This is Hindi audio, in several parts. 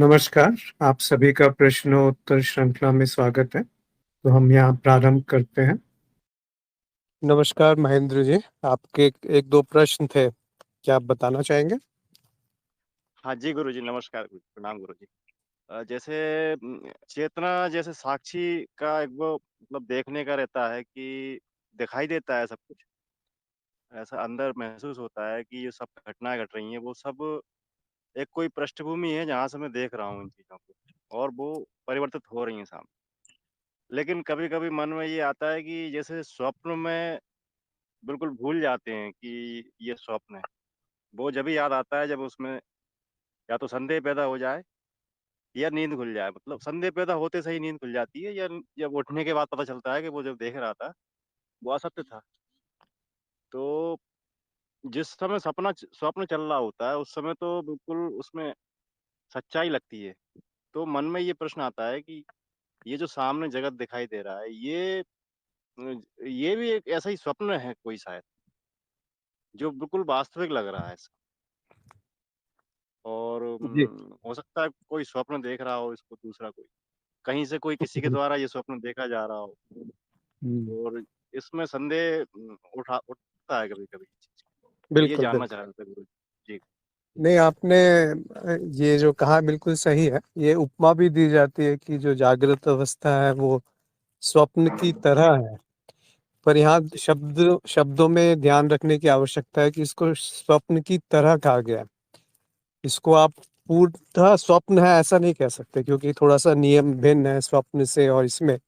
नमस्कार, आप सभी का प्रश्नोत्तर श्रृंखला में स्वागत है। तो हम यहाँ प्रारंभ करते हैं। नमस्कार महेंद्र जी, आपके एक दो प्रश्न थे, क्या आप बताना चाहेंगे? हाँ जी गुरुजी, नमस्कार प्रणाम गुरुजी। जैसे चेतना जैसे साक्षी का एक वो मतलब देखने का रहता है कि दिखाई देता है सब कुछ। ऐसा अंदर महसूस होता है कि ये सब घटनाएं घट रही हैं, वो सब एक कोई पृष्ठभूमि है जहाँ से मैं देख रहा हूँ इन चीज़ों को और वो परिवर्तित हो रही हैं सामने। लेकिन कभी-कभी मन में ये आता है कि जैसे स्वप्न में बिल्कुल भूल जाते हैं कि ये स्वप्न है। वो जब भी याद आता है जब उसमें या तो संदेह पैदा हो जाए या नींद खुल जाए। मतलब संदेह पैदा होते से ही नींद खुल जाती है या जब उठने के बाद पता चलता है कि वो जो देख रहा था, वो असत्य था। तो जिस समय स्वप्न चल रहा होता है, उस समय तो बिल्कुल उसमें सच्चाई लगती है। तो मन में ये प्रश्न आता है कि ये जो सामने जगत दिखाई दे रहा है, ये भी एक ऐसा ही स्वप्न है कोई शायद, जो बिल्कुल वास्तविक लग रहा है। और जी। हो सकता है कोई स्वप्न देख रहा हो इसको दूसरा कोई। कहीं से कोई किसी के द्वारा ये स्वप्न देखा जा रहा हो। हम्म, और इसमें संदेह उठता है कभी-कभी। ये बिल्कुल जानना चाह बिल्कुल। रहे थे गुरु जी। नहीं, आपने ये जो कहा बिल्कुल सही है। ये उपमा भी दी जाती है कि जो जागृत अवस्था है वो स्वप्न की तरह है, पर यहाँ जी, शब्दों में ध्यान रखने की आवश्यकता है कि इसको स्वप्न की तरह कहा गया है। इसको आप पूर्णतः स्वप्न है ऐसा नहीं कह सकते, क्योंकि थोड़ा सा नियम भिन्न है स्वप्न से और इसमें।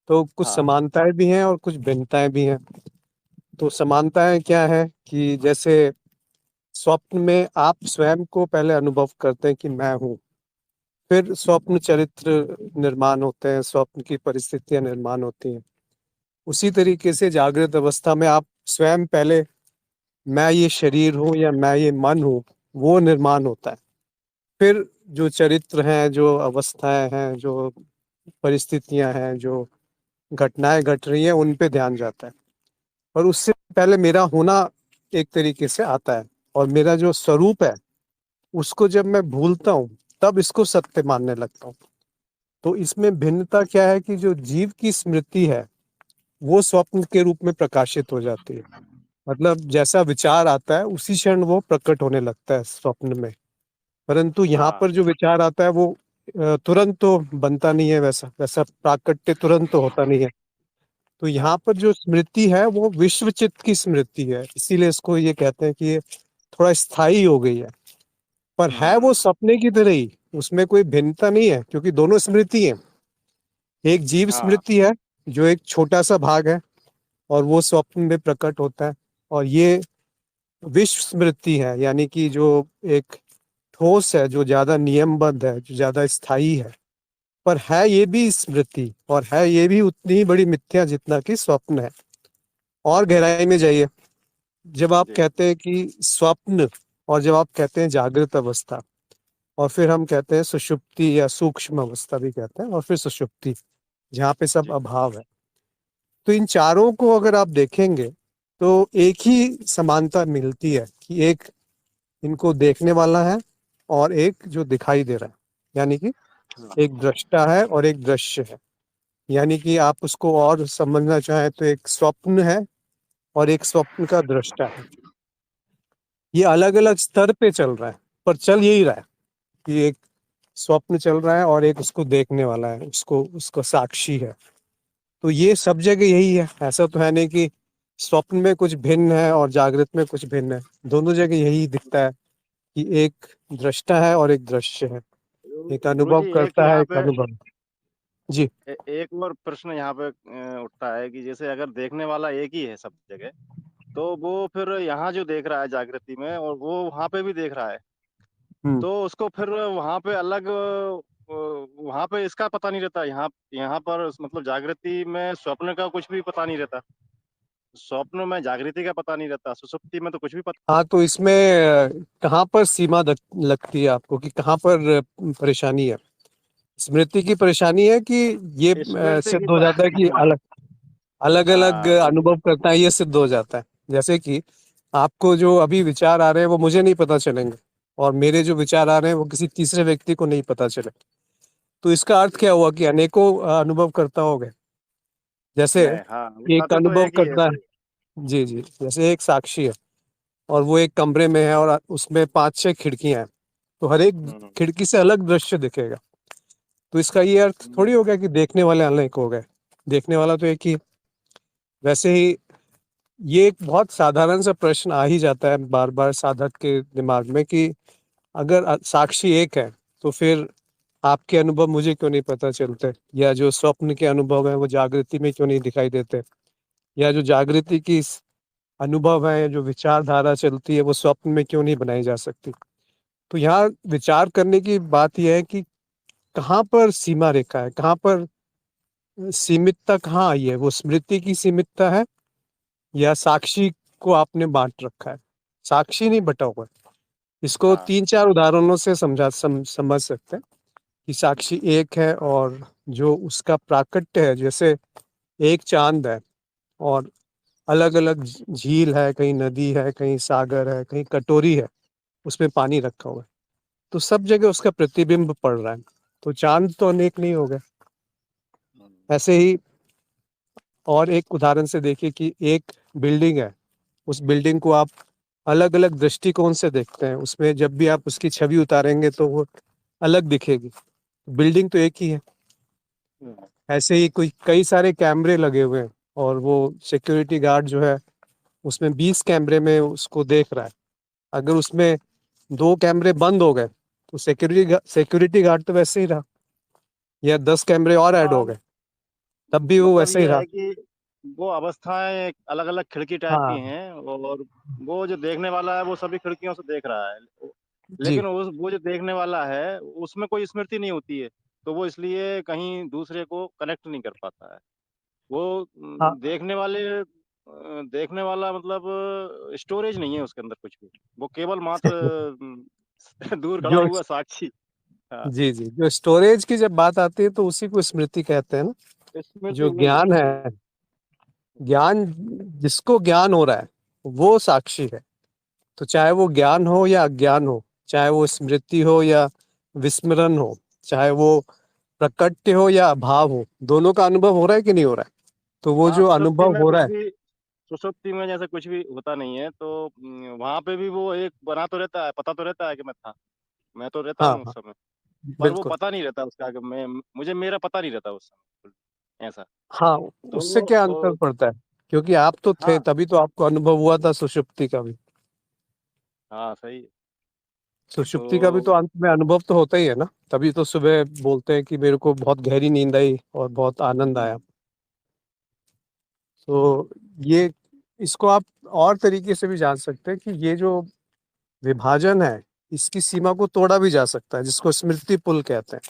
तो कुछ हाँ, समानताएं भी हैं और कुछ भिन्नताएं भी हैं। तो समानताएं क्या है कि जैसे स्वप्न में आप स्वयं को पहले अनुभव करते हैं कि मैं हूँ, फिर स्वप्न चरित्र निर्माण होते हैं, स्वप्न की परिस्थितियां निर्माण होती हैं। उसी तरीके से जागृत अवस्था में आप स्वयं पहले मैं ये शरीर हूँ या मैं ये मन हूँ, वो निर्माण होता है। फिर जो चरित्र हैं, जो अवस्थाएं हैं, जो परिस्थितियां हैं, जो घटनाएं घट रही हैं, उन पे ध्यान जाता है। और उससे पहले मेरा होना एक तरीके से आता है, और मेरा जो स्वरूप है उसको जब मैं भूलता हूँ तब इसको सत्य मानने लगता हूँ। तो इसमें भिन्नता क्या है कि जो जीव की स्मृति है वो स्वप्न के रूप में प्रकाशित हो जाती है। मतलब जैसा विचार आता है उसी क्षण वो प्रकट होने लगता है स्वप्न में। परंतु यहाँ हाँ, पर जो विचार आता है वो तुरंत तो बनता नहीं है, वैसा वैसा प्राकट्य तुरंत तो होता नहीं है। तो हाँ, यहाँ पर जो स्मृति है वो विश्वचित्त की स्मृति है, इसीलिए इसको ये कहते हैं कि ये थोड़ा स्थायी हो गई है। पर है वो हुँ, सपने की तरह ही, उसमें कोई भिन्नता नहीं है, क्योंकि दोनों स्मृति है। एक जीव हाँ, स्मृति है जो एक छोटा सा भाग है और वो स्वप्न में प्रकट होता है। और ये विश्व स्मृति है, यानी कि जो एक ठोस है, जो ज्यादा नियमबद्ध है, जो ज्यादा स्थायी है। पर है ये भी स्मृति, और है ये भी उतनी ही बड़ी मिथ्या जितना कि स्वप्न है। और गहराई में जाइए, जब आप जी, कहते हैं कि स्वप्न, और जब आप कहते हैं जागृत अवस्था, और फिर हम कहते हैं सुषुप्ति या सूक्ष्म अवस्था भी कहते हैं, और फिर सुषुप्ति जहाँ पे सब जी, अभाव है। तो इन चारों को अगर आप देखेंगे तो एक ही समानता मिलती है कि एक इनको देखने वाला है और एक जो दिखाई दे रहा है, यानी कि हाँ, एक दृष्टा है और एक दृश्य है। यानी कि आप उसको और समझना चाहें तो एक स्वप्न है और एक स्वप्न का दृष्टा है। ये अलग अलग स्तर पे चल रहा है, पर चल यही रहा है कि एक स्वप्न चल रहा है और एक उसको देखने वाला है, उसको उसको साक्षी है। तो ये सब जगह यही है, ऐसा तो है नहीं कि स्वप्न में कुछ भिन्न है और जागृत में कुछ भिन्न है। दोनों जगह यही दिखता है कि एक दृष्टा है और एक दृश्य है, एक अनुभव गुरुजी एक करता है, यहाँ एक पे अनुभव। जी। एक और प्रश्न यहाँ पे उठता है कि जैसे अगर देखने वाला एक ही है सब जगह, तो वो फिर यहाँ जो देख रहा है जागृति में और वो वहाँ पे भी देख रहा है, हम्म। तो उसको फिर वहाँ पे अलग वहाँ पे इसका पता नहीं रहता। यहाँ यहाँ पर मतलब जागृति में स्वप्न का कुछ भी पता नहीं रहता। स्वप्न में जागृति का पता नहीं रहता, सुषुप्ति में तो कुछ भी पता। हाँ, तो इसमें कहाँ पर सीमा लगती है आपको कि कहाँ पर परेशानी है? स्मृति की परेशानी है कि ये स्मृति की सिद्ध हो जाता है कि अलग अलग अलग हाँ जी, अनुभव करता है, ये सिद्ध हो जाता है। जैसे कि आपको जो अभी विचार आ रहे हैं वो मुझे नहीं पता चलेंगे, और मेरे जो विचार आ रहे हैं वो किसी तीसरे व्यक्ति को नहीं पता चले। तो इसका अर्थ क्या हुआ कि अनेकों अनुभव करता हो गए। जैसे नहीं, हाँ, वो एक बातें तो अनुभव एक ही है, करता सही। है, जी जी, जैसे एक साक्षी है और वो एक कमरे में है और उसमें 5-6 खिड़कियां हैं, तो हर एक हुँ, खिड़की से अलग दृश्य दिखेगा। तो इसका ये अर्थ हुँ, थोड़ी हो गया कि देखने वाले अनेक हो गए, देखने वाला तो एक ही। वैसे ही ये एक बहुत साधारण सा प्रश्न आ ही जाता है बार बार साधक के दिमाग में कि अगर साक्षी एक है तो फिर आपके अनुभव मुझे क्यों नहीं पता चलते, या जो स्वप्न के अनुभव है वो जागृति में क्यों नहीं दिखाई देते, या जो जागृति की अनुभव है, जो विचारधारा चलती है वो स्वप्न में क्यों नहीं बनाई जा सकती। तो यहाँ विचार करने की बात यह है कि कहाँ पर सीमा रेखा है, कहाँ पर सीमितता कहाँ आई है, वो स्मृति की सीमितता है या साक्षी को आपने बांट रखा है। साक्षी नहीं बटा हुआ है। इसको हाँ, 3-4 उदाहरणों से समझ सकते हैं कि साक्षी एक है और जो उसका प्राकट्य है, जैसे एक चांद है और अलग अलग झील है, कहीं नदी है, कहीं सागर है, कहीं कटोरी है, उसमें पानी रखा हुआ है, तो सब जगह उसका प्रतिबिंब पड़ रहा है, तो चांद तो अनेक नहीं हो गए। हुँ, ऐसे ही और एक उदाहरण से देखिए कि एक बिल्डिंग है, उस बिल्डिंग को आप अलग अलग दृष्टिकोण से देखते हैं, उसमें जब भी आप उसकी छवि उतारेंगे तो वो अलग दिखेगी, बिल्डिंग तो एक ही है। हुँ, ऐसे ही कोई कई सारे कैमरे लगे हुए हैं और वो सिक्योरिटी गार्ड जो है उसमें 20 कैमरे में उसको देख रहा है, अगर उसमें 2 कैमरे बंद हो गए तो सिक्योरिटी गार्ड तो वैसे ही रहा, या 10 कैमरे और ऐड हो हाँ, गए तब भी वो मतलब वैसे ही ये रहा। है कि वो अवस्थाएँ अलग-अलग खिड़की टाइप की हाँ, हैं, और वो जो देखने वाला है वो सभी खिड़कियों से देख रहा है। जी, लेकिन वो जो देखने वाला है उसमें कोई स्मृति नहीं होती है, तो वो इसलिए कहीं दूसरे को कनेक्ट नहीं कर पाता है। वो हाँ, देखने वाला मतलब स्टोरेज नहीं है उसके अंदर कुछ भी। वो केवल मात्र दूर खड़ा जो हुआ साक्षी। हाँ, जी, जी, जो स्टोरेज की जब बात आती है तो उसी को स्मृति कहते हैं ना। स्मृति जो वही ज्ञान स्मृति है। है, ज्ञान, जिसको ज्ञान हो रहा है वो साक्षी है। तो चाहे वो ज्ञान हो या अज्ञान हो, चाहे वो स्मृति हो या विस्मरण हो, चाहे वो प्रकट्य हो या अभाव हो, दोनों का अनुभव हो रहा है कि नहीं हो रहा है। तो वो हाँ, जो अनुभव हो रहा है, सुषुप्ति में जैसे कुछ भी होता नहीं है, तो वहाँ पे भी वो एक बना तो रहता है, पता तो रहता है कि मैं था। मैं तो रहता हाँ हूँ उस हाँ, समय, पर वो बिल्कुल, पता नहीं रहता उसका कि मैं मुझे मेरा पता नहीं रहता उस समय, ऐसा। हाँ, उससे तो क्या अंतर पड़ता है, क्योंकि आप तो थे हाँ, तभी तो आपको अनुभव हुआ था सुषुप्ति का भी। हाँ, सही है। सुषुप्ति का भी तो तो अंत में अनुभव तो होता ही है ना, तभी तो सुबह बोलते हैं कि मेरे को बहुत गहरी नींद आई और बहुत आनंद हुँ, आया। तो ये, इसको आप और तरीके से भी जान सकते हैं कि ये जो विभाजन है, इसकी सीमा को तोड़ा भी जा सकता है, जिसको स्मृति पुल कहते हैं।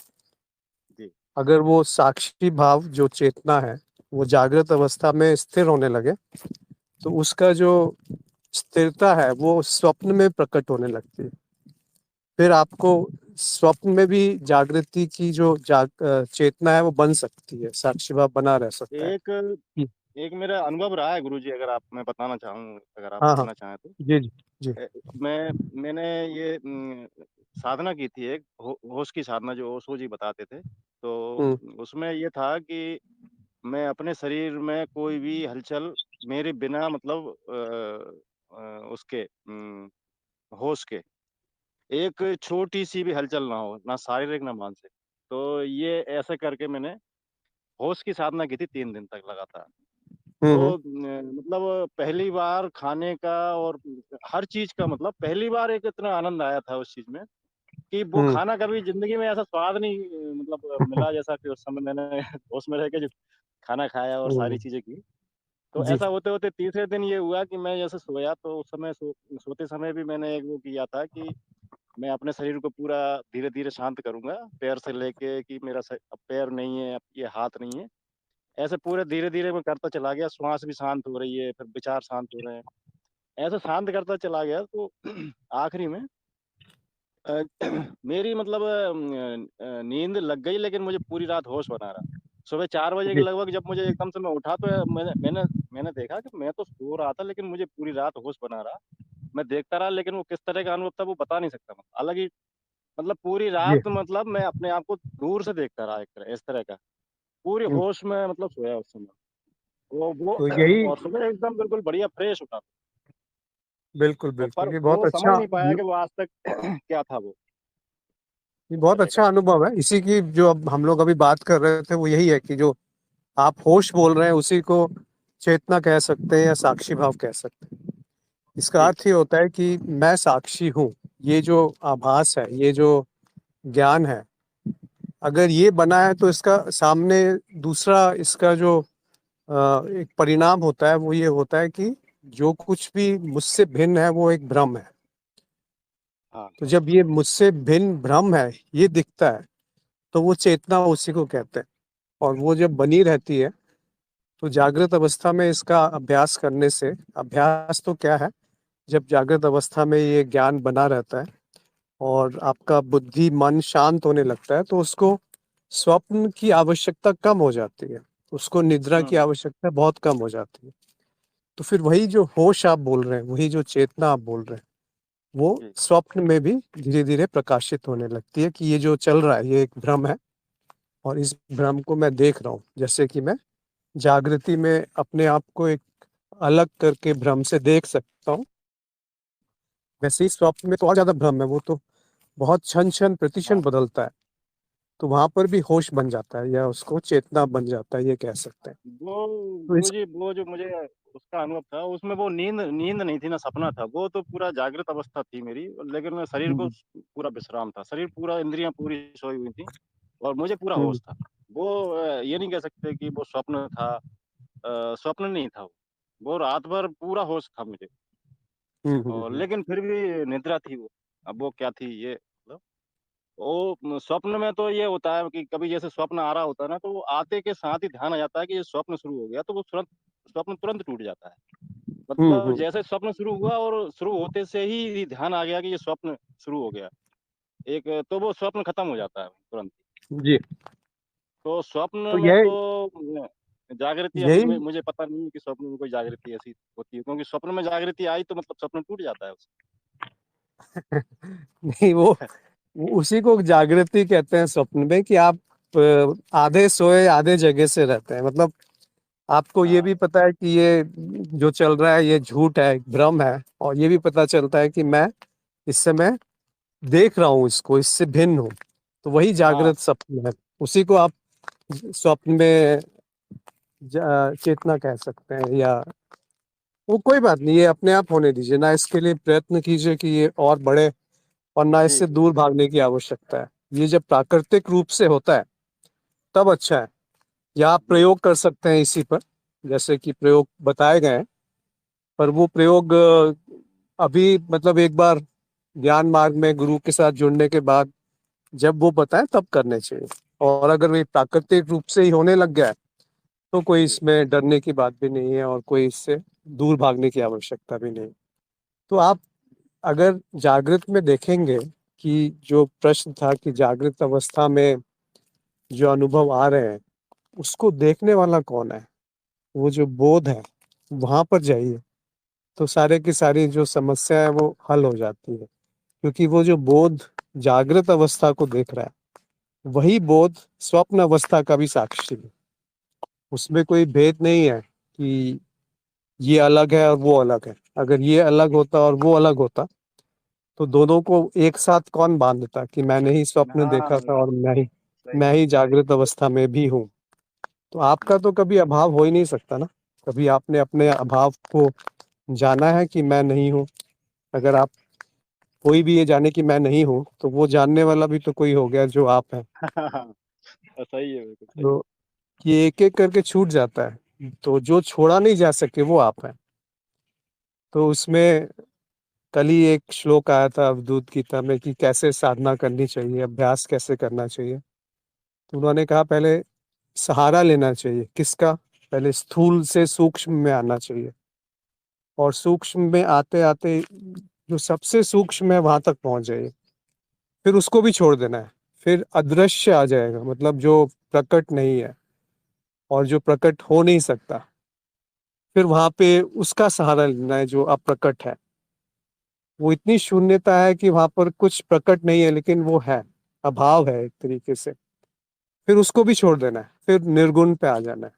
जी। अगर वो साक्षी भाव जो चेतना है वो जागृत अवस्था में स्थिर होने लगे तो उसका जो स्थिरता है वो स्वप्न में प्रकट होने लगती है। फिर आपको स्वप्न में भी जागृति की जो चेतना है वो बन सकती है, साक्षी भाव बना रह सकता है। एक हम्म, एक मेरा अनुभव रहा है गुरुजी, अगर आप मैं बताना चाहूँ, अगर आप हाँ हाँ, सुनना चाहें तो। जी जी, जी, ए, मैंने ये साधना की थी एक होश की साधना जो ओशो जी बताते थे। तो हम्म, उसमें ये था कि मैं अपने शरीर में कोई भी हलचल मेरे बिना मतलब उसके होश के एक छोटी-सी भी हलचल ना हो, ना शारीरिक ना मानसिक। तो ये ऐसे करके मैंने होश की साधना की थी 3 दिन तक लगातार। तो हम्म, मतलब पहली बार खाने का और हर चीज़ का मतलब पहली बार एक इतना आनंद आया था उस चीज़ में कि वो हम्म, खाना कभी ज़िंदगी में ऐसा स्वाद नहीं मतलब मिला जैसा कि उस समय मैंने होश में रह के जो खाना खाया और सारी हम्म, चीज़ें की। तो जी, ऐसा होते-होते तीसरे दिन ये हुआ कि मैं जैसे सोया तो उस समय सोते समय भी मैंने एक वो किया था कि मैं अपने शरीर को पूरा धीरे-धीरे शांत करूँगा, पैर से लेके कि मेरा अब पैर नहीं है, अब ये हाथ नहीं है। ऐसे पूरे धीरे-धीरे मैं करता चला गया, श्वास भी शांत हो रही है, फिर विचार शांत हो रहे हैं। ऐसे शांत करता चला गया तो आखिरी में अ, मेरी मतलब नींद लग गई, लेकिन मुझे पूरी रात होश बना रहा। सुबह 4 बजे के जी, लगभग जब मुझे एकदम से मैं उठा तो मैंने मैंने मैंने देखा कि मैं तो सो रहा था लेकिन मुझे पूरी रात होश बना रहा। मैं देखता रहा, लेकिन वो किस तरह का अनुभव था वो बता नहीं सकता मैं। अलग ही मतलब पूरी जी। रात मतलब मैं अपने आप को दूर से देखता रहा, एक तरह इस तरह का। पूरी हम्म, होश में मतलब सोया उस समय। वो तो यही और सुबह एकदम बिल्कुल बढ़िया फ्रेश उठा। बिल्कुल और पर बिल्कुल ये बहुत वो समझ अच्छा, नहीं पाया कि वो आज तक क्या था वो, ये इस बहुत तरह का। अच्छा अनुभव है। इसी की जो अब हम लोग अभी बात कर रहे थे वो यही है कि जो आप होश बोल रहे हैं उसी को चेतना कह सकते हैं या साक्षी भाव कह सकते हैं। इसका जी। अर्थ ये होता है कि मैं साक्षी हूँ। ये जो आभास है, ये जो ज्ञान है, अगर ये बना है तो इसका सामने दूसरा इसका जो एक परिणाम होता है वो ये होता है कि जो कुछ भी मुझसे भिन्न है वो एक भ्रम है। हाँ। तो जब ये मुझसे भिन्न भ्रम है ये दिखता है तो वो चेतना उसी को कहते हैं। और वो जब बनी रहती है तो जागृत अवस्था में इसका अभ्यास करने से, अभ्यास तो क्या है, जब जागृत अवस्था में ये ज्ञान बना रहता है और आपका बुद्धि मन शांत होने लगता है तो उसको स्वप्न की आवश्यकता कम हो जाती है, उसको निद्रा की हम्म। आवश्यकता बहुत कम हो जाती है। तो फिर वही जो होश आप बोल रहे हैं, वही जो चेतना आप बोल रहे हैं, वो जी। स्वप्न में भी धीरे धीरे प्रकाशित होने लगती है कि ये जो चल रहा है ये एक भ्रम है और इस भ्रम को मैं देख रहा हूँ। जैसे कि मैं जागृति में अपने आप को एक अलग करके भ्रम से देख सकता हूँ, वैसे ही स्वप्न में तो और ज्यादा भ्रम है, वो तो बहुत क्षण क्षण प्रतिक्षण हाँ। बदलता है। तो वहां पर भी होश बन जाता है या उसको चेतना बन जाता है, ये कह सकते हैं। वो तो इस गुरुजी, वो जो मुझे उसका अनुभव था उसमें वो नींद नींद नहीं थी ना सपना था, वो तो पूरा जागृत अवस्था थी मेरी। लेकिन मैं शरीर को हम्म, पूरा विश्राम था, शरीर पूरा, इंद्रियां पूरी सोई हुई थी और मुझे पूरा हम्म, होश था। वो ये नहीं कह सकते कि वो स्वप्न था। स्वप्न नहीं था वो रात भर पूरा होश था मुझे। और हम्म। लेकिन फिर भी निद्रा थी वो। अब वो क्या थी ये मतलब, वो स्वप्न में तो ये होता है कि कभी जैसे स्वप्न आ रहा होता है ना, तो वो आते के साथ ही ध्यान आ जाता है कि ये स्वप्न शुरू हो गया, तो वो तुरंत स्वप्न तुरंत टूट जाता है। मतलब हम्म। जैसे स्वप्न शुरू हुआ और शुरू होते से ही ध्यान आ गया कि ये स्वप्न शुरू हो गया एक, तो वो स्वप्न खत्म हो जाता है तुरंत। जी। तो तो स्वप्न में यही तो जागृति, अब यही मुझे पता नहीं है कि स्वप्न में कोई जागृति ऐसी होती है, क्योंकि स्वप्न में जागृति आई तो मतलब स्वप्न टूट जाता है नहीं, वो उसी को जागृति कहते हैं स्वप्न में, कि आप आधे सोए आधे जगह से रहते हैं। मतलब आपको ये हाँ। भी पता है कि ये जो चल रहा है ये झूठ है, भ्रम है, और ये भी पता चलता है कि मैं इस समय देख रहा हूँ इसको, इससे भिन्न हूँ। तो वही हाँ। जागृत स्वप्न है। उसी को आप स्वप्न में चेतना कह सकते हैं। या वो कोई बात नहीं, ये अपने आप होने दीजिए ना, इसके लिए प्रयत्न कीजिए कि ये और बढ़े, और ना जी। इससे जी। दूर भागने की आवश्यकता है। ये जब प्राकृतिक रूप से होता है तब अच्छा है। या आप जी। प्रयोग कर सकते हैं इसी पर, जैसे कि प्रयोग बताए गए हैं। पर वो प्रयोग अभी मतलब एक बार ज्ञान मार्ग में गुरु के साथ जुड़ने के बाद जब वो बताएं तब करने चाहिए। और अगर वे प्राकृतिक रूप से ही होने लग गया है तो कोई जी। इसमें डरने की बात भी नहीं है और कोई इससे दूर भागने की आवश्यकता भी नहीं। तो आप अगर जागृत में देखेंगे कि जो प्रश्न था कि जागृत अवस्था में जो अनुभव आ रहे हैं उसको देखने वाला कौन है, वो जो बोध है, वहां पर जाइए तो सारे की सारी जो समस्या है वो हल हो जाती है। क्योंकि वो जो बोध जागृत अवस्था को देख रहा है वही बोध स्वप्न अवस्था का भी साक्षी है। उसमें कोई भेद नहीं है कि ये अलग है और वो अलग है। अगर ये अलग होता और वो अलग होता तो दोनों को एक साथ कौन बांधता कि मैंने ही स्वप्न हाँ। देखा था और सही मैं बात। ही जागृत अवस्था में भी हूँ। तो आपका तो कभी अभाव हो ही नहीं सकता ना। कभी आपने अपने अभाव को जाना है कि मैं नहीं हूँ। अगर आप कोई भी ये जाने कि मैं नहीं हूँ तो वो जानने वाला भी तो कोई हो गया जो आप है। सही है, बिल्कुल सही। तो ये एक एक करके छूट जाता है, तो जो छोड़ा नहीं जा सके वो आप है। तो उसमें कल ही एक श्लोक आया था अवधूत गीता में कि कैसे साधना करनी चाहिए, अभ्यास कैसे करना चाहिए। तो उन्होंने कहा पहले सहारा लेना चाहिए, किसका? पहले स्थूल से सूक्ष्म में आना चाहिए, और सूक्ष्म में आते आते जो सबसे सूक्ष्म है वहां तक पहुंच जाइए, फिर उसको भी छोड़ देना है। फिर अदृश्य आ जाएगा, मतलब जो प्रकट नहीं है और जो प्रकट हो नहीं सकता, फिर वहां पे उसका सहारा लेना है जो अप्रकट है। वो इतनी शून्यता है कि वहां पर कुछ प्रकट नहीं है, लेकिन वो है, अभाव है एक तरीके से। फिर उसको भी छोड़ देना है, फिर निर्गुण पे आ जाना है,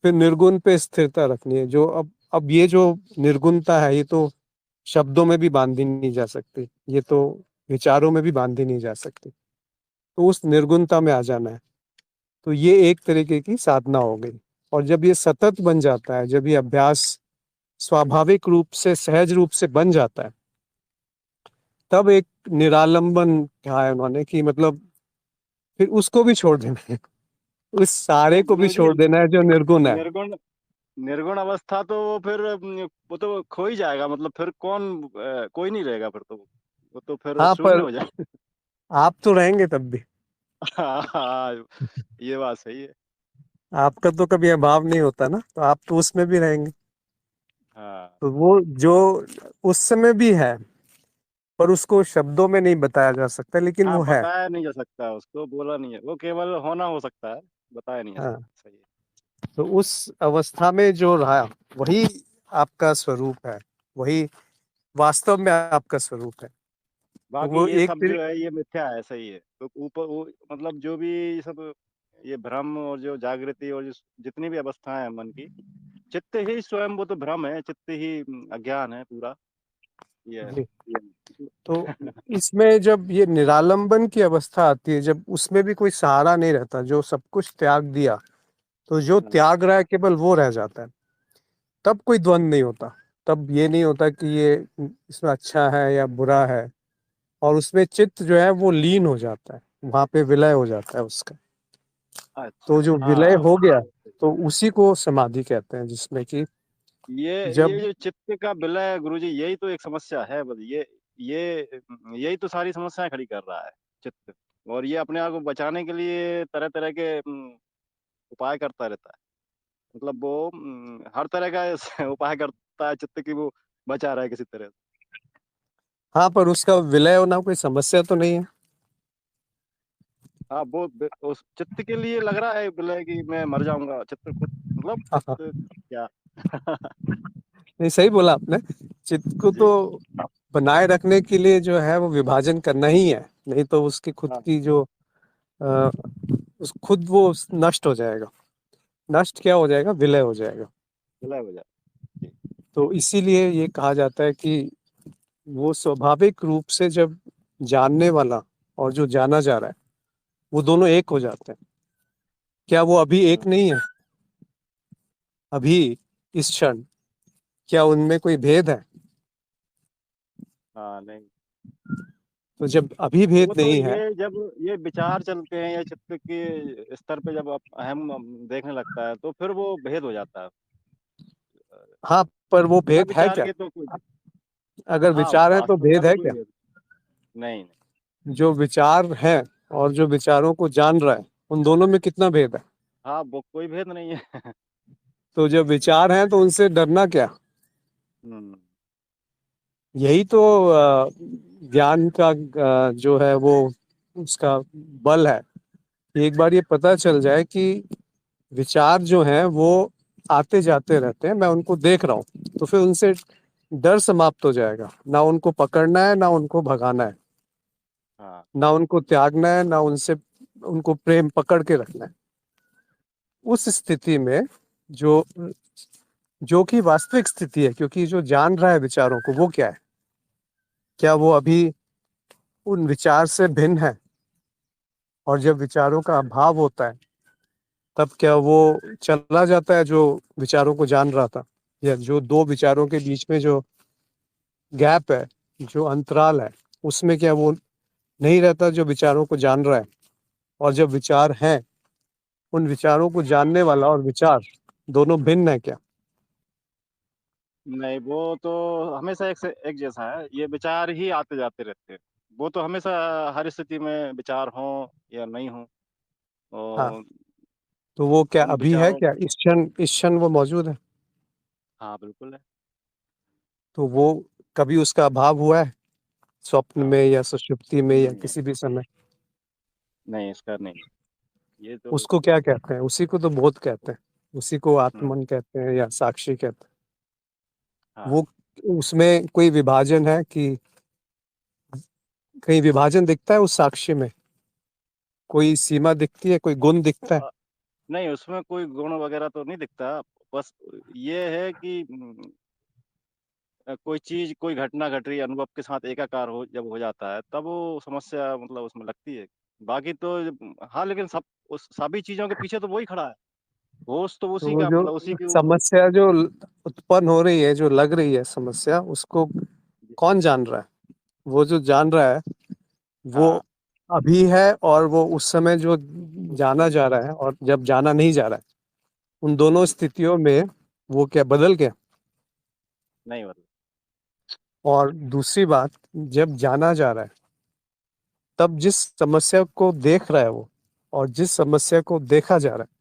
फिर निर्गुण पे स्थिरता रखनी है। जो अब ये जो निर्गुणता है, ये तो शब्दों में भी बांधी नहीं जा सकती, ये तो विचारों में भी बांधी नहीं जा सकती। तो उस निर्गुणता में आ जाना है। तो ये एक तरीके की साधना हो गई। और जब ये सतत बन जाता है, जब ये अभ्यास स्वाभाविक रूप से, सहज रूप से बन जाता है, तब एक निरालंबन कहा है उन्होंने कि मतलब फिर उसको भी छोड़ देना है, उस सारे तो को भी गुरुजी, छोड़ देना है जो निर्गुण है। निर्गुण निर्गुण अवस्था तो वो फिर वो तो खो ही जाएगा, मतलब फिर कोई नहीं रहेगा फिर तो, वो तो फिर हाँ, शून्य पर हो जाए। आप तो रहेंगे तब भी। हाँ, ये बात सही है। आपका तो कभी अभाव नहीं होता ना, तो आप तो उसमें भी रहेंगे। हाँ तो वो जो उस समय भी है, पर उसको शब्दों में नहीं बताया जा सकता, लेकिन हाँ, वो है। बताया नहीं जा सकता, उसको बोला नहीं है, वो केवल होना हो सकता है, बताया नहीं जा हाँ, सकता। सही है। तो उस अवस्था में जो रहा, वही आपका स्वरूप है, वही वास्तव में आपका स्वरूप है। तो बाकी वो ये एक सब जो है ये मिथ्या है, सही है। तो ऊपर वो मतलब जो भी ये सब, ये भ्रम और जो जागृति और जो जितनी भी अवस्थाएं हैं मन की, चित्त ही स्वयं वो तो भ्रम है, चित्त ही अज्ञान है पूरा, ये है। जी। तो इसमें जब ये निरालंबन की अवस्था आती है, जब उसमें भी कोई सहारा नहीं रहता, जो सब कुछ त्याग दिया, तो जो हाँ, त्याग रहा है केवल वो रह जाता है, तब कोई द्वंद नहीं होता। तब ये नहीं होता कि ये इसमें अच्छा है या बुरा है, और उसमें चित्त जो है वो लीन हो जाता है, वहां पे विलय हो जाता है उसका। अच्छा, तो जो विलय हाँ। हो गया, तो उसी को समाधि कहते हैं, जिसमें कि ये जब जो चित्त का विलय गुरुजी, यही तो एक समस्या है बस। ये यही तो सारी समस्याएं खड़ी कर रहा है, चित्त। और ये अपने आप को बचाने के लिए तरह तरह के उपाय करता रहता है। मतलब वो हर तरह का उपाय करता है चित्त की, वो बचा रहा है किसी तरह से। हाँ, पर उसका विलय होना कोई समस्या तो नहीं है। हाँ, वो उस चित्त के लिए लग रहा है विलय कि मैं मर जाऊंगा, चित्त खुद, मतलब चित्त क्या। नहीं, सही बोला आपने। चित्त को जी। तो बनाए रखने के लिए जो है वो विभाजन करना ही है, नहीं तो उसकी खुद हाँ, की जो अ, उस खुद वो नष्ट हो जाएगा। नष्ट क्या हो जाएगा? विलय हो जाएगा। विलय हो जाए। जी। तो इसीलिए ये कहा जाता है कि वो स्वाभाविक रूप से जब जानने वाला और जो जाना जा रहा है, वो दोनों एक हो जाते हैं। क्या वो अभी एक हम्म, नहीं है? अभी, इस क्षण, क्या उनमें कोई भेद है? हाँ, नहीं। तो जब अभी भेद वो तो नहीं है। ये जब ये विचार चलते हैं या चित्त के स्तर पे जब आप अहम देखने लगता है, तो फिर वो भेद हो जाता है। हाँ, पर वो बिना भेद है विचार क्या? के तो कोई। अगर हाँ, विचार है तो वास्तवता भेद तो है कोई क्या? भेद नहीं। नहीं। जो विचार है और जो विचारों को जान रहा है, उन दोनों में कितना भेद है? हाँ, वो कोई भेद नहीं है। तो जब विचार है तो उनसे डरना क्या? हम्म। यही तो ज्ञान का जो है वो उसका बल है। एक बार ये पता चल जाए कि विचार जो हैं वो आते जाते रहते हैं, मैं उनको देख रहा हूँ, तो फिर उनसे डर समाप्त हो जाएगा। ना उनको पकड़ना है, ना उनको भगाना है, हाँ, ना उनको त्यागना है, ना उनसे उनको प्रेम पकड़ के रखना है। उस स्थिति में जो जो कि वास्तविक स्थिति है, क्योंकि जो जान रहा है विचारों को, वो क्या है? क्या वो अभी उन विचार से भिन्न है? और जब विचारों का अभाव होता है, तब क्या वो चला जाता है जो विचारों को जान रहा था? या जो दो विचारों के बीच में जो गैप है, जो अंतराल है, उसमें क्या वो नहीं रहता जो विचारों को जान रहा है? और जब विचार है, उन विचारों को जानने वाला और विचार दोनों भिन्न है क्या? नहीं, वो तो हमेशा एक से एक जैसा है, ये विचार ही आते जाते रहते हैं। वो तो हमेशा हर स्थिति में विचार हो या नहीं हो, हाँ, और तो वो क्या उन अभी है विचारों। क्या? इस क्षण वो मौजूद है? हाँ, बिल्कुल है। तो वो कभी उसका अभाव हुआ है, स्वप्न हाँ, में या सुषुप्ति में या नहीं। किसी भी समय? नहीं, इसका नहीं। ये तो उसको क्या कहते हैं? उसी को तो बोध कहते हैं, उसी को हम्म, आत्मन कहते हैं या साक्षी कहते हैं। हाँ, वो उसमें कोई विभाजन है कि कहीं विभाजन दिखता है उस साक्ष्य में? कोई सीमा दिखती है, कोई गुण दिखता है? नहीं, उसमें कोई गुण वगैरह तो नहीं दिखता। बस ये है कि कोई चीज, कोई घटना घट रही है, अनुभव के साथ एकाकार हो जब हो जाता है, तब वो समस्या मतलब उसमें लगती है। बाकी तो हाँ, लेकिन सब उस सभी चीजों के पीछे तो वही खड़ा है। होश तो तो उसी वो का, जो मतलब उसी के ऊपर। समस्या जो उत्पन्न हो रही है, जो लग रही है समस्या, उसको कौन जान रहा है? वो जो जान रहा है वो हाँ, अभी है, और वो उस समय जो जाना जा रहा है और जब जाना नहीं जा रहा है, उन दोनों स्थितियों में वो क्या बदल गया? नहीं मतलब। और दूसरी बात, जब जाना जा रहा है तब जिस समस्या को देख रहा है वो, और जिस समस्या को देखा जा रहा है,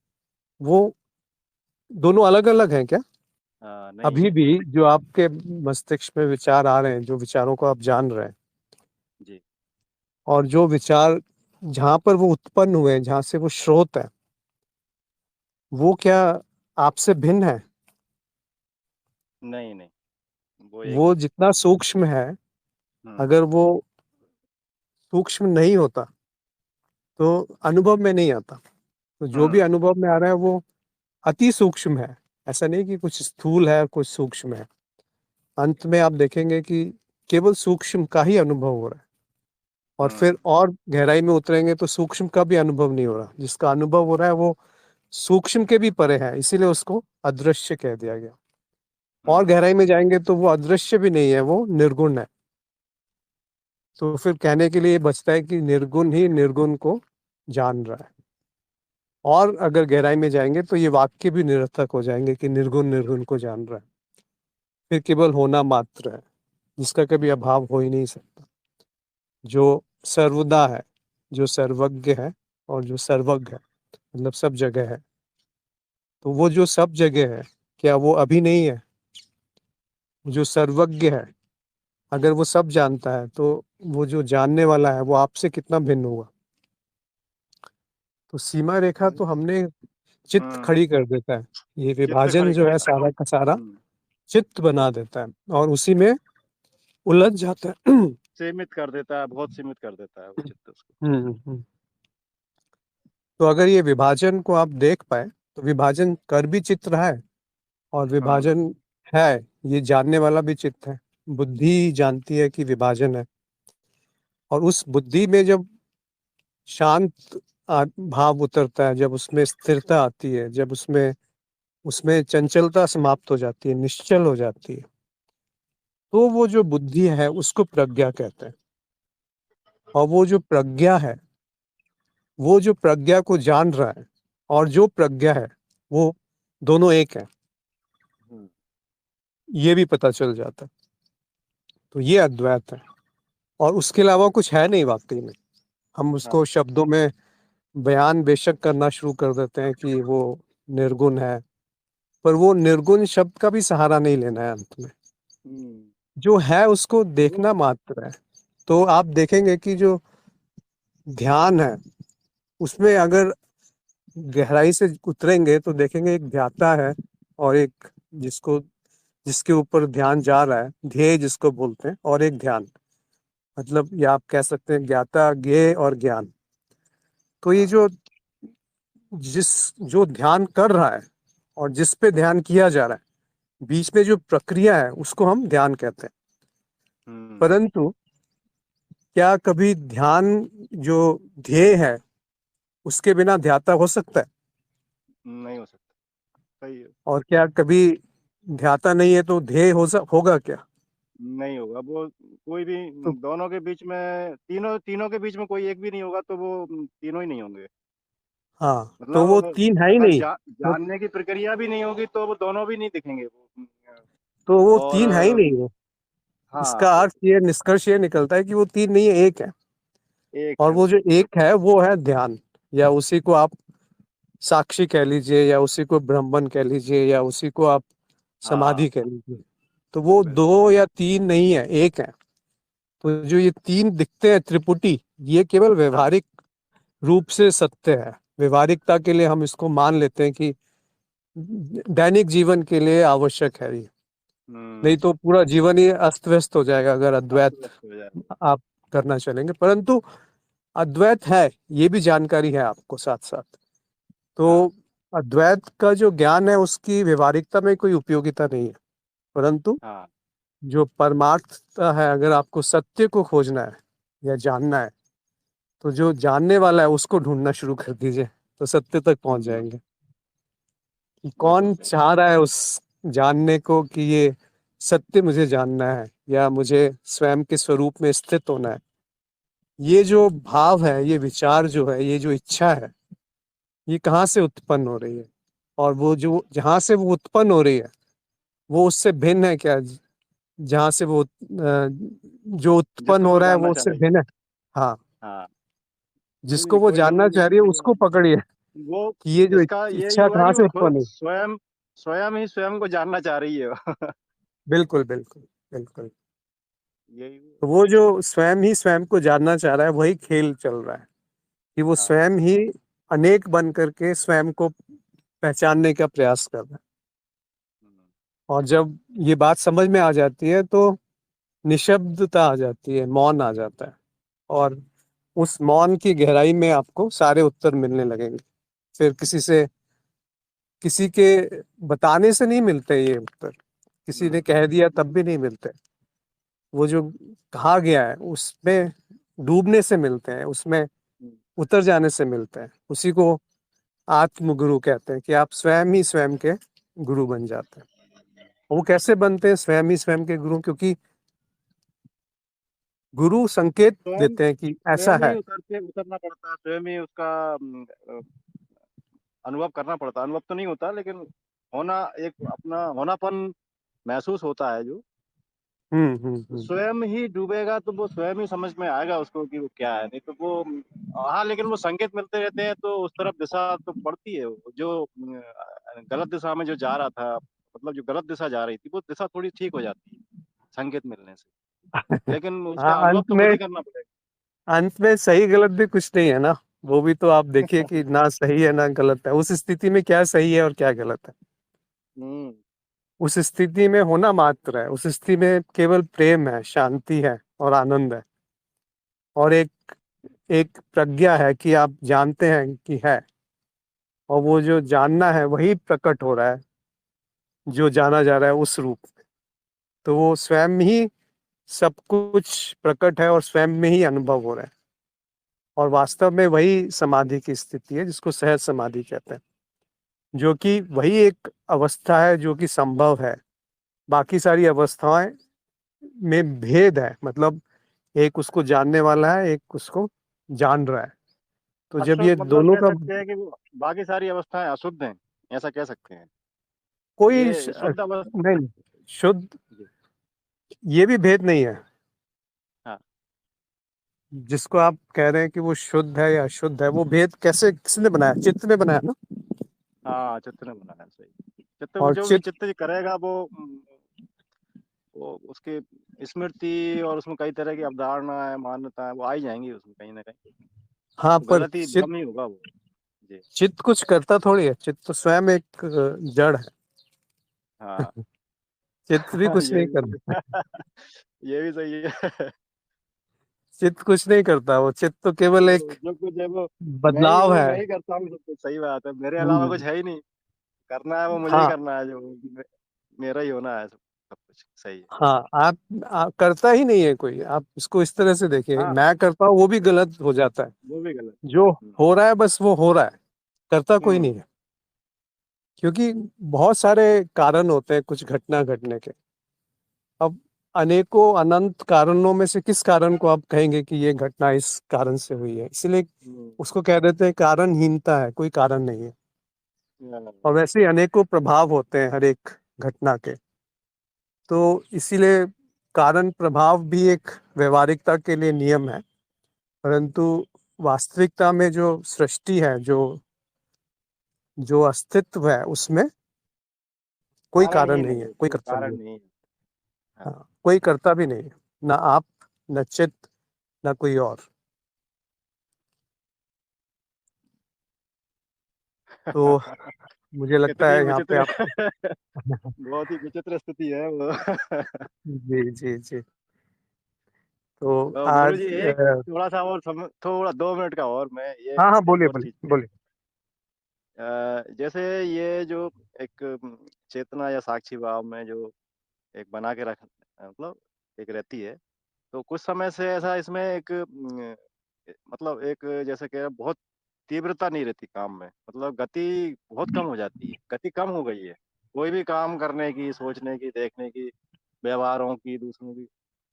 वो दोनों अलग अलग हैं क्या? नहीं अभी है। भी जो आपके मस्तिष्क में विचार आ रहे हैं, जो विचारों को आप जान रहे हैं, जी। और जो विचार जहां पर वो उत्पन्न हुए हैं, जहां से वो स्रोत है, वो क्या आपसे भिन्न है? नहीं नहीं, वो एक वो ही। जितना सूक्ष्म है, हम्म। अगर वो सूक्ष्म नहीं होता तो अनुभव में नहीं आता। तो जो भी हम्म। अनुभव में आ रहा है वो अति सूक्ष्म है। ऐसा नहीं कि कुछ स्थूल है, कुछ सूक्ष्म है। अंत में आप देखेंगे कि केवल सूक्ष्म का ही अनुभव हो रहा है, और फिर हम्म। और गहराई में उतरेंगे तो सूक्ष्म का भी अनुभव नहीं हो रहा। जिसका अनुभव हो रहा है वो सूक्ष्म के भी परे है, इसीलिए उसको अदृश्य कह दिया गया। और हम्म। गहराई में जाएंगे तो वो अदृश्य भी नहीं है, वो निर्गुण है। तो फिर कहने के लिए बचता है कि निर्गुण ही निर्गुण को जान रहा है। और अगर गहराई में जाएंगे तो ये वाक्य भी निरर्थक हो जाएंगे कि निर्गुण निर्गुण को जान रहा है। फिर केवल होना मात्र है, जिसका कभी अभाव हो ही नहीं सकता, जो सर्वदा है, जो सर्वज्ञ है, और जो सर्वज्ञ है, मतलब सब जगह है। तो वो जो सब जगह है, क्या वो अभी नहीं है? जो सर्वज्ञ है, अगर वो सब जानता है, तो वो जो जानने वाला है वो आपसे कितना भिन्न होगा? तो सीमा रेखा तो हमने चित्त हम्म। खड़ी कर देता है। ये चित्त विभाजन खड़ी जो कर है देता है। सारा का सारा हम्म। चित्त बना देता है, और उसी में उलझ जाता है। सीमित कर देता है, बहुत सीमित कर देता है वो चित्त उसको। हम्म। तो अगर ये विभाजन को आप देख पाए, तो विभाजन कर भी चित्त रहा है, और हम्म। विभाजन है, ये जानने वाला भी चित्त है। बुद्धि जानती है कि विभाजन है, और उस बुद्धि में जब शांत भाव उतरता है, जब उसमें स्थिरता आती है, जब उसमें उसमें चंचलता समाप्त हो जाती है, निश्चल हो जाती है, तो वो जो बुद्धि है उसको प्रज्ञा कहते हैं। और वो जो प्रज्ञा है, वो जो प्रज्ञा को जान रहा है, और जो प्रज्ञा है, वो दोनों एक है, हम्म। ये भी पता चल जाता है। तो ये अद्वैत है, और उसके अलावा कुछ है नहीं वाकई में। हम हाँ। उसको शब्दों में बयान बेशक करना शुरू कर देते हैं कि वो निर्गुण है, पर वो निर्गुण शब्द का भी सहारा नहीं लेना है। अंत में हम्म। जो है उसको वो। देखना मात्र है। तो आप देखेंगे कि जो ध्यान है, उसमें अगर गहराई से उतरेंगे तो देखेंगे एक ध्याता है, और एक जिसको जिसके ऊपर ध्यान जा रहा है, ध्येय जिसको बोलते हैं, और एक ध्यान, मतलब ये आप कह सकते हैं ज्ञाता, ज्ञेय और ज्ञान। तो ये हाँ। जो जिस जो ध्यान कर रहा है और जिस पे ध्येय किया जा रहा है, बीच में जो प्रक्रिया है उसको हम ध्यान कहते हैं। हम्म। परंतु क्या कभी ध्यान जो ध्येय है उसके बिना ध्याता हो सकता है? नहीं हो सकता। सही है। और क्या कभी ध्याता नहीं है तो ध्येय होगा क्या? नहीं होगा वो। कोई भी तो दोनों के बीच में, तीनों तीनों के बीच में कोई एक भी नहीं होगा, तो वो तीनों ही नहीं होंगे। हाँ, तो मतलब वो तीन है ही अगर नहीं। तो जानने की प्रक्रिया भी नहीं होगी, तो वो दोनों भी नहीं दिखेंगे वो। वो और तीन है ही नहीं वो। हाँ, इसका तो अर्थ ये, निष्कर्ष ये निकलता है कि वो तीन नहीं है, एक है। एक और है वो वो। जो एक है वो है ध्यान, या उसी को आप साक्षी कह लीजिए, या उसी को ब्रह्मन कह लीजिए, या उसी को आप हाँ, समाधि कह लीजिए। तो वो बिल्कुल। दो या तीन नहीं है, एक है। तो जो ये तीन दिखते हैं त्रिपुटी, ये केवल हाँ। व्यवहारिक रूप से सत्य है। व्यवहारिकता के लिए हम इसको मान लेते हैं कि दैनिक जीवन के लिए आवश्यक है ये। नहीं तो पूरा जीवन ही अस्त व्यस्त हो जाएगा अगर अद्वैत अस्त-व्यस्त हो जाए। आप करना चलेंगे। परंतु अद्वैत है, ये भी जानकारी है आपको साथ साथ। तो हाँ, अद्वैत का जो ज्ञान है उसकी व्यवहारिकता में कोई उपयोगिता नहीं है, परंतु हाँ, जो परमार्थता है, अगर आपको सत्य को खोजना है या जानना है, तो जो जानने वाला है उसको ढूंढना शुरू कर दीजिए, तो सत्य तक पहुंच हुँ, जाएंगे। कि बिल्कुल कौन सही। चाह रहा है उस जानने को कि ये सत्य मुझे जानना है या मुझे स्वयं के स्वरूप में स्थित होना है। ये जो भाव है, ये विचार जो है, ये जो इच्छा है, ये कहाँ से उत्पन्न हो रही है, और वो जो जहाँ से वो उत्पन्न हो रही है वो उससे भिन्न है क्या? जहाँ से वो जो उत्पन्न जिसको हो वो रहा है जानना वो चाह उससे रही है। भिन्न है। हाँ, हाँ, जिसको कोई वो कोई लोग जानना चाह रही है उसको पकड़िए वो कि ये जो इसका यही इच्छा हुआ कहाँ कि से वो उत्पन्न खुद हुई। स्वयं स्वयं ही स्वयं को जानना चाह रही है। बिल्कुल बिल्कुल बिल्कुल। यही। तो वो जो स्वयं ही स्वयं को जानना चाह रहा है वही खेल चल रहा है, कि वो हाँ, स्वयं ही अनेक बन करके स्वयं को पहचानने का प्रयास कर रहा है। हुँ, और जब ये बात समझ में आ जाती है तो निशब्दता आ जाती है, मौन आ जाता है, और उस मौन की गहराई में आपको सारे उत्तर मिलने लगेंगे। फिर किसी के बताने से नहीं मिलते ये उत्तर, किसी ने हुँ, कह दिया तब भी नहीं मिलते। वो जो कहा गया है उसमें डूबने से मिलते हैं, उसमें हुँ, उतर जाने से मिलते हैं। उसी को आत्मगुरु कहते हैं, कि आप स्वयं ही स्वयं के गुरु बन जाते हैं। वो कैसे बनते हैं स्वयं ही स्वयं के गुरु? क्योंकि गुरु संकेत स्वयं देते हैं कि ऐसा स्वयं ही है। उतरना पड़ता है, स्वयं ही उसका अनुभव करना पड़ता है। अनुभव तो नहीं होता लेकिन होना एक अपना होनापन महसूस होता है जो, हम्म। स्वयं ही डूबेगा तो वो स्वयं ही समझ में आएगा उसको कि वो क्या है। नहीं तो वो हाँ, लेकिन वो संकेत मिलते रहते हैं तो उस तरफ दिशा तो बढ़ती है। वो जो गलत दिशा में जो जा रहा था, मतलब जो गलत दिशा जा रही थी, वो दिशा थोड़ी ठीक हो जाती है संकेत मिलने से। लेकिन हाँ, उसका अनुभव अंत तो खुद में ही करना पड़ेगा। सही गलत भी कुछ नहीं है ना। वो भी तो आप देखिए कि ना सही है ना गलत है। उस स्थिति में क्या सही है और क्या गलत है, हुँ, उस स्थिति में होना मात्र है। उस स्थिति में केवल प्रेम है, शांति है और आनंद है, और एक एक प्रज्ञा है कि आप जानते हैं कि है, और वो जो जानना है वही प्रकट हो रहा है, जो जाना जा रहा है उस रूप में। तो वो स्वयं ही सब कुछ प्रकट है और स्वयं में ही अनुभव हो रहा है, और वास्तव में वही समाधि की स्थिति है जिसको सहज समाधि कहते हैं, जो कि वही एक अवस्था है जो कि संभव है। बाकी सारी अवस्थाएं में भेद है, मतलब एक उसको जानने वाला है, एक उसको जान रहा है। तो जब ये अशुद्ध मतलब दोनों कह का सकते हैं कि वो बाकी सारी अवस्थाएँ अशुद्ध हैं, ऐसा कह सकते हैं। कोई ये शुद्ध अवस्था। नहीं, शुद्ध, जी, ये भी भेद नहीं है। हाँ, जिसको आप कह रहे हैं कि वो शुद्ध है या अशुद्ध है, वो भेद कैसे, किसने बनाया? चित्त ने बनाया ना। हाँ, चित्त ने बनाया सही। चित्त और जो भी चित्त, चित्त करेगा वो उसकी स्मृति और उसमें कई तरह की अवधारणाएँ, मान्यताएँ वो आ ही जाएँगी उसमें कहीं न कहीं। हाँ, वो पर गलत ही चित्त, भ्रम ही होगा वो। जी, चित्त कुछ करता थोड़ी है। चित्त तो स्वयं एक जड़ है। हाँ। चित्त भी कुछ ये नहीं भी करता। ये भी सही है। चित्त कुछ नहीं करता, वो चित्त तो केवल जो एक जो कुछ है वो बदलाव है। मैं ही करता हूँ सब कुछ, सही बात है। मेरे अलावा कुछ हम्म। है ही नहीं। करना है वो मुझे ही हाँ करना है जो मेरा ही होना है सब कुछ। सही है। हाँ, आप करता ही नहीं है कोई। आप इसको इस तरह से देखिए, हाँ, मैं करता हूँ वो भी गलत हो जाता है। वो भी गलत। जो हुँ, हो रहा है बस वो हो रहा है, करता कोई हुँ, नहीं है। क्योंकि बहुत सारे कारण होते हैं कुछ घटना घटने के। अब अनेकों अनंत कारणों में से किस कारण को आप कहेंगे कि ये घटना इस कारण से हुई है? इसलिए हुँ, उसको कह देते हैं कारणहीनता है, कोई कारण नहीं है। हाँ, और वैसे ही अनेकों प्रभाव होते हैं हर एक घटना के। तो इसीलिए कारण प्रभाव भी एक व्यवहारिकता के लिए नियम है, परंतु वास्तविकता में जो सृष्टि है, जो जो अस्तित्व है, उसमें कोई कारण कारणहीन है नहीं है, वो, कोई कोई कर्ता नहीं कारण है। नहीं है। हाँ। हाँ, कोई कर्ता भी नहीं है, ना आप, न चित्त, न कोई और। तो मुझे लगता कितनी है यहाँ पे विचित्र आप बहुत ही विचित्र स्थिति है वो। जी, जी, जी। तो तो आज गुरुजी एक थोड़ा-सा और समय, थोड़ा 2 मिनट का और, मैं ये हाँ, हाँ, एक बोलिए, और बोलिए, चीज़ बोलिए। जैसे ये जो एक चेतना या साक्षी भाव में जो एक बना के मतलब एक रहती है, तो कुछ समय से ऐसा इसमें एक मतलब एक जैसे कि बहुत तीव्रता नहीं रहती काम में, मतलब गति बहुत कम हो जाती है, गति कम हो गई है। कोई भी काम करने की, सोचने की, देखने की, व्यवहारों की, दूसरों की।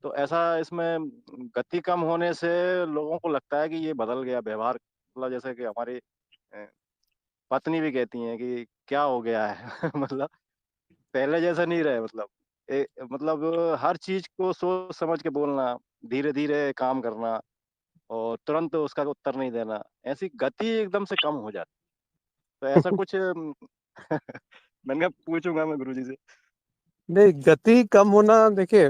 तो ऐसा इसमें गति कम होने से लोगों को लगता है कि ये बदल गया व्यवहार, मतलब जैसे कि हमारी अ, पत्नी भी कहती हैं कि क्या हो गया है? मतलब पहले जैसा नहीं रहे, मतलब मतलब हर चीज़ को सोच समझ के बोलना, धीरे-धीरे काम करना और तुरंत उसका उत्तर नहीं देना, ऐसी गति एकदम से कम हो जाती। तो ऐसा कुछ मैंने कहा पूछूँगा मैं गुरुजी से। नहीं, गति कम होना देखिए,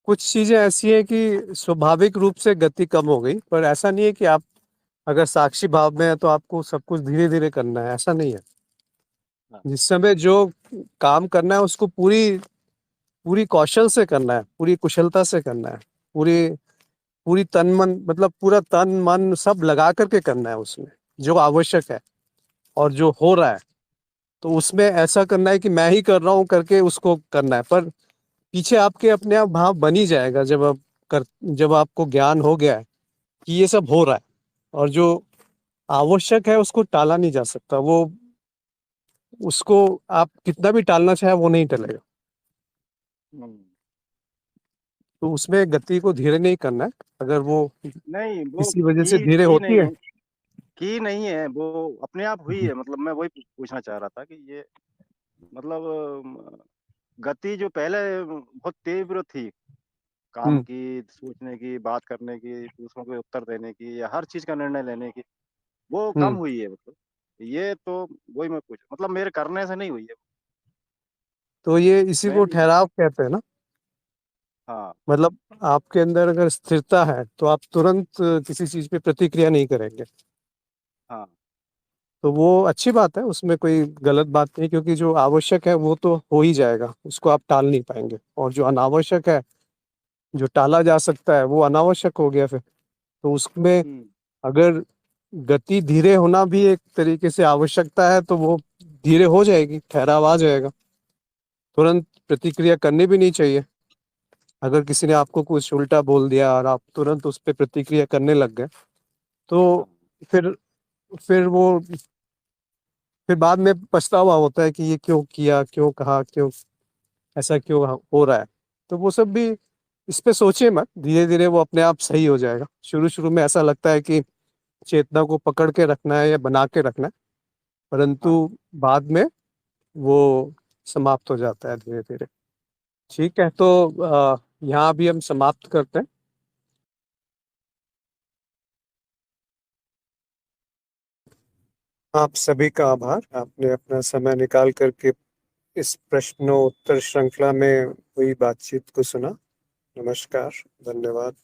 कुछ चीज़ें ऐसी हैं कि स्वाभाविक रूप से गति कम हो गई, पर ऐसा नहीं है कि आप अगर साक्षी भाव में हैं, तो आपको सब कुछ धीरे-धीरे करना है, ऐसा नहीं है। हाँ। जिस समय जो काम करना है, उसको पूरी पूरी कौशल से करना है, पूरी कुशलता से करना है, पूरी पूरी तन-मन मतलब पूरा तन-मन सब लगा कर के करना है उसमें, जो आवश्यक है और जो हो रहा है। तो उसमें ऐसा करना है कि मैं ही कर रहा हूँ करके उसको करना है, पर पीछे आपके अपने आप भाव बन ही जाएगा जब आपको ज्ञान हो गया है कि ये सब हो रहा है और जो आवश्यक है उसको टाला नहीं जा सकता। वो उसको आप कितना भी टालना चाहे वो नहीं टलेगा। हुँ। तो उसमें गति को धीरे नहीं करना है। अगर वो नहीं, वो किसी वजह से धीरे की होती नहीं है। है, की नहीं है, वो अपने आप हुई है, मतलब मैं वही पूछना चाह रहा था कि ये मतलब गति जो पहले बहुत तीव्र थी, काम हुँ, की, सोचने की, बात करने की, दूसरों को उत्तर देने की या हर चीज़ का निर्णय लेने की, वो कम हुँ। हुई है मतलब। ये तो वही मैं पूछ मतलब मेरे करने से नहीं हुई है, तो ये इसी मैं को नहीं। ठहराव कहते हैं ना। हाँ, मतलब आपके अंदर अगर स्थिरता है, तो आप तुरंत किसी चीज़ पे प्रतिक्रिया नहीं करेंगे। हाँ, तो वो अच्छी बात है, उसमें कोई गलत बात नहीं, क्योंकि जो आवश्यक है वो तो हो ही जाएगा, उसको आप टाल नहीं पाएँगे और जो अनावश्यक है, जो टाला जा सकता है, वो अनावश्यक हो गया फिर। तो उसमें हुँ, अगर गति धीरे होना भी एक तरीके से आवश्यकता है, तो वो धीरे हो जाएगी, ठहराव आ जाएगा। तुरंत प्रतिक्रिया करनी भी नहीं चाहिए। अगर किसी ने आपको कुछ उल्टा बोल दिया और आप तुरंत उस पे प्रतिक्रिया करने लग गए, हाँ, तो फिर फिर वो फिर बाद में पछतावा होता है कि ये क्यों किया, क्यों कहा, क्यों ऐसा क्यों हो रहा है। तो वो सब भी इस पे सोचिए मत, धीरे-धीरे वो अपने आप सही हो जाएगा। शुरू-शुरू में ऐसा लगता है कि चेतना को पकड़ के रखना है या बना के रखना है, हाँ। परंतु बाद में वो समाप्त हो जाता है धीरे-धीरे। ठीक है, तो यहाँ अभी हम समाप्त करते हैं। आप सभी का आभार। आपने अपना समय निकाल कर के इस प्रश्नोत्तर श्रृंखला में हुई बातचीत को सुना। नमस्कार, धन्यवाद।